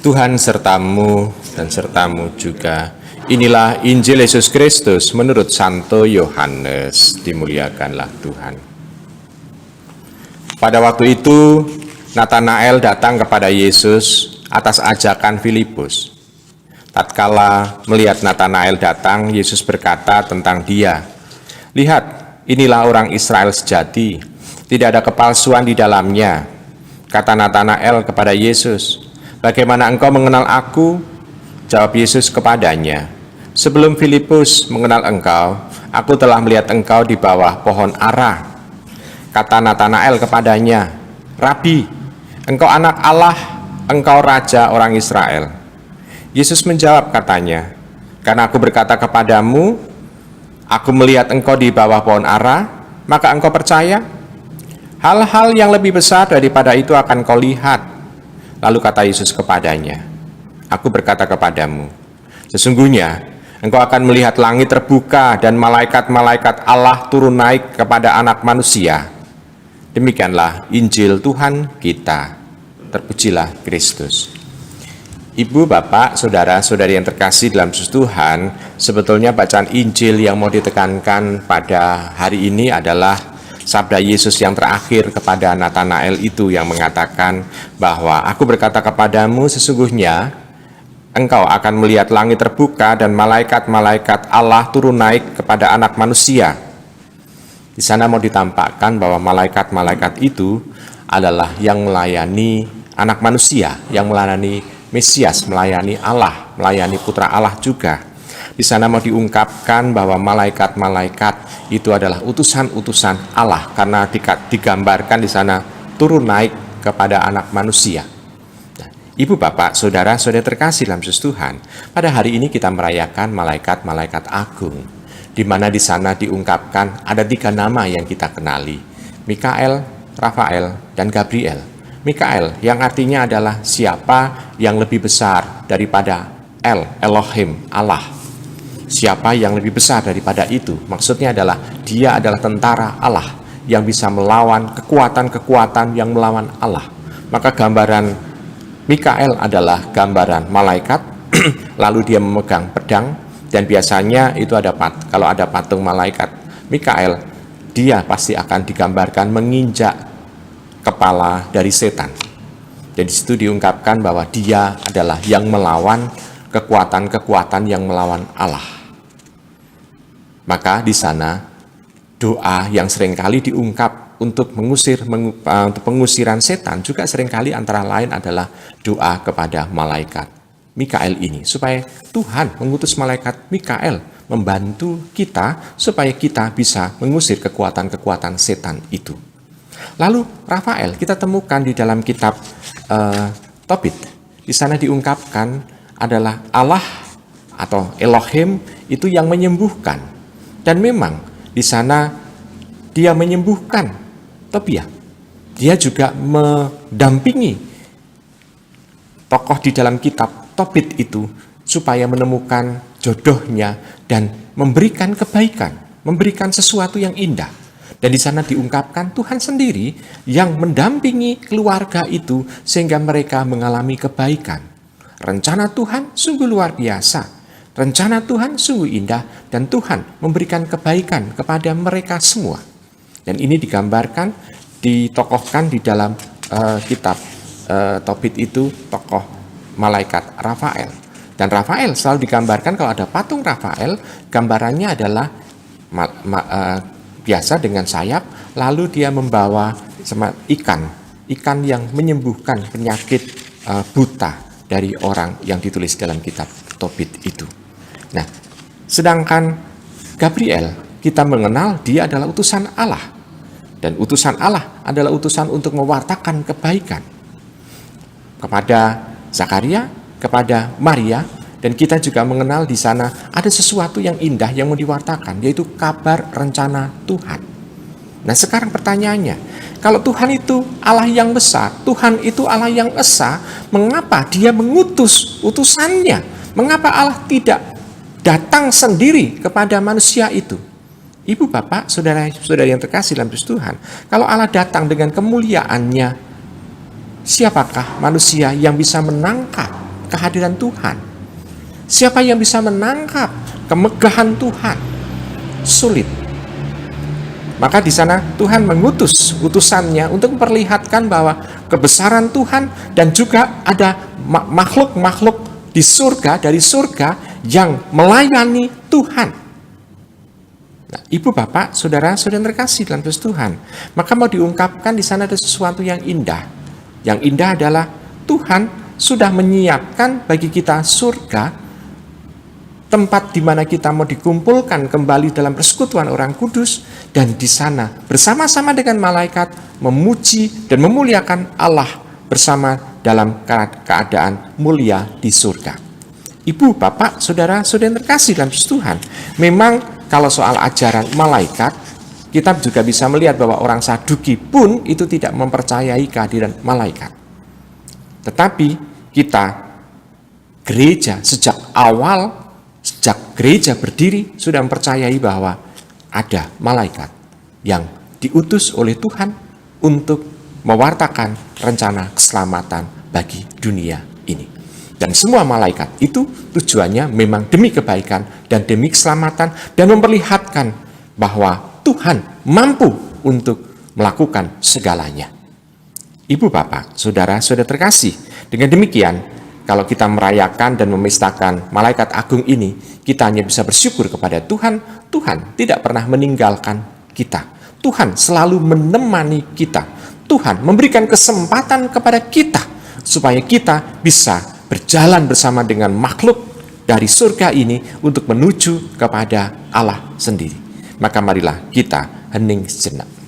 Tuhan sertamu dan sertamu juga. Inilah Injil Yesus Kristus menurut Santo Yohanes. Dimuliakanlah Tuhan. Pada waktu itu, Natanael datang kepada Yesus atas ajakan Filipus. Tatkala melihat Natanael datang, Yesus berkata tentang dia, "Lihat, inilah orang Israel sejati, tidak ada kepalsuan di dalamnya." Kata Natanael kepada Yesus, "Bagaimana engkau mengenal aku?" Jawab Yesus kepadanya, "Sebelum Filipus mengenal engkau, aku telah melihat engkau di bawah pohon ara." Kata Natanael kepadanya, "Rabi, engkau anak Allah, engkau raja orang Israel." Yesus menjawab katanya, "Karena aku berkata kepadamu, aku melihat engkau di bawah pohon ara, maka engkau percaya? Hal-hal yang lebih besar daripada itu akan kau lihat." Lalu kata Yesus kepadanya, "Aku berkata kepadamu, sesungguhnya engkau akan melihat langit terbuka dan malaikat-malaikat Allah turun naik kepada anak manusia." Demikianlah Injil Tuhan kita. Terpujilah Kristus. Ibu, bapak, saudara-saudari yang terkasih dalam Tuhan, sebetulnya bacaan Injil yang mau ditekankan pada hari ini adalah sabda Yesus yang terakhir kepada Natanael itu yang mengatakan bahwa aku berkata kepadamu, sesungguhnya engkau akan melihat langit terbuka dan malaikat-malaikat Allah turun naik kepada anak manusia. Di sana mau ditampakkan bahwa malaikat-malaikat itu adalah yang melayani anak manusia, yang melayani Mesias, melayani Allah, melayani Putra Allah juga. Di sana mau diungkapkan bahwa malaikat-malaikat itu adalah utusan-utusan Allah karena digambarkan di sana turun naik kepada anak manusia. Nah, Ibu, bapak, saudara-saudara terkasih dalam Tuhan, pada hari ini kita merayakan malaikat-malaikat agung, di mana di sana diungkapkan ada 3 nama yang kita kenali, Mikael, Rafael, dan Gabriel. Mikael yang artinya adalah siapa yang lebih besar daripada Elohim, Allah. Siapa yang lebih besar daripada itu? Maksudnya adalah dia adalah tentara Allah yang bisa melawan kekuatan-kekuatan yang melawan Allah. Maka gambaran Mikael adalah gambaran malaikat, lalu dia memegang pedang, dan biasanya itu kalau ada patung malaikat Mikael, dia pasti akan digambarkan menginjak kepala dari setan. Dan di situ diungkapkan bahwa dia adalah yang melawan kekuatan-kekuatan yang melawan Allah. Maka di sana doa yang seringkali diungkap untuk pengusiran setan juga seringkali antara lain adalah doa kepada malaikat Mikael ini, supaya Tuhan mengutus malaikat Mikael membantu kita supaya kita bisa mengusir kekuatan-kekuatan setan itu. Lalu Rafael kita temukan di dalam kitab Tobit. Di sana diungkapkan adalah Allah atau Elohim itu yang menyembuhkan. Dan memang di sana dia menyembuhkan Tobia. Dia juga mendampingi tokoh di dalam kitab Tobit itu supaya menemukan jodohnya dan memberikan kebaikan, memberikan sesuatu yang indah. Dan di sana diungkapkan Tuhan sendiri yang mendampingi keluarga itu sehingga mereka mengalami kebaikan. Rencana Tuhan sungguh luar biasa. Rencana Tuhan sungguh indah dan Tuhan memberikan kebaikan kepada mereka semua. Dan ini digambarkan, ditokohkan di dalam kitab Tobit itu tokoh malaikat Rafael. Dan Rafael selalu digambarkan kalau ada patung Rafael, gambarannya adalah biasa dengan sayap, lalu dia membawa ikan yang menyembuhkan penyakit buta dari orang yang ditulis dalam kitab Tobit itu. Nah, sedangkan Gabriel kita mengenal dia adalah utusan Allah. Dan utusan Allah adalah utusan untuk mewartakan kebaikan kepada Zakaria, kepada Maria, dan kita juga mengenal di sana ada sesuatu yang indah yang mau diwartakan, yaitu kabar rencana Tuhan. Nah, sekarang pertanyaannya, kalau Tuhan itu Allah yang besar, Tuhan itu Allah yang esa, mengapa dia mengutus utusannya? Mengapa Allah tidak datang sendiri kepada manusia itu? Ibu, bapak, saudara-saudari yang terkasih dalam Tuhan, kalau Allah datang dengan kemuliaannya, siapakah manusia yang bisa menangkap kehadiran Tuhan? Siapa yang bisa menangkap kemegahan Tuhan? Sulit. Maka di sana Tuhan mengutus utusannya untuk memperlihatkan bahwa kebesaran Tuhan dan juga ada makhluk-makhluk di surga, dari surga yang melayani Tuhan. Nah, Ibu, Bapak, Saudara, Saudara terkasih dalam Kristus Tuhan, maka mau diungkapkan di sana ada sesuatu yang indah. Yang indah adalah Tuhan sudah menyiapkan bagi kita surga, tempat di mana kita mau dikumpulkan kembali dalam persekutuan orang kudus, dan di sana bersama-sama dengan malaikat memuji dan memuliakan Allah bersama dalam keadaan mulia di surga. Ibu, Bapak, Saudara, Saudara terkasih dalam Tuhan, memang kalau soal ajaran malaikat, kita juga bisa melihat bahwa orang Saduki pun itu tidak mempercayai kehadiran malaikat. Tetapi kita gereja sejak awal, sejak gereja berdiri sudah mempercayai bahwa ada malaikat yang diutus oleh Tuhan untuk mewartakan rencana keselamatan bagi dunia ini. Dan semua malaikat itu tujuannya memang demi kebaikan dan demi keselamatan dan memperlihatkan bahwa Tuhan mampu untuk melakukan segalanya. Ibu, Bapak, Saudara, Saudara terkasih, dengan demikian kalau kita merayakan dan memestakan malaikat agung ini, kita hanya bisa bersyukur kepada Tuhan. Tuhan tidak pernah meninggalkan kita. Tuhan selalu menemani kita. Tuhan memberikan kesempatan kepada kita supaya kita bisa berjalan bersama dengan makhluk dari surga ini untuk menuju kepada Allah sendiri. Maka marilah kita hening sejenak.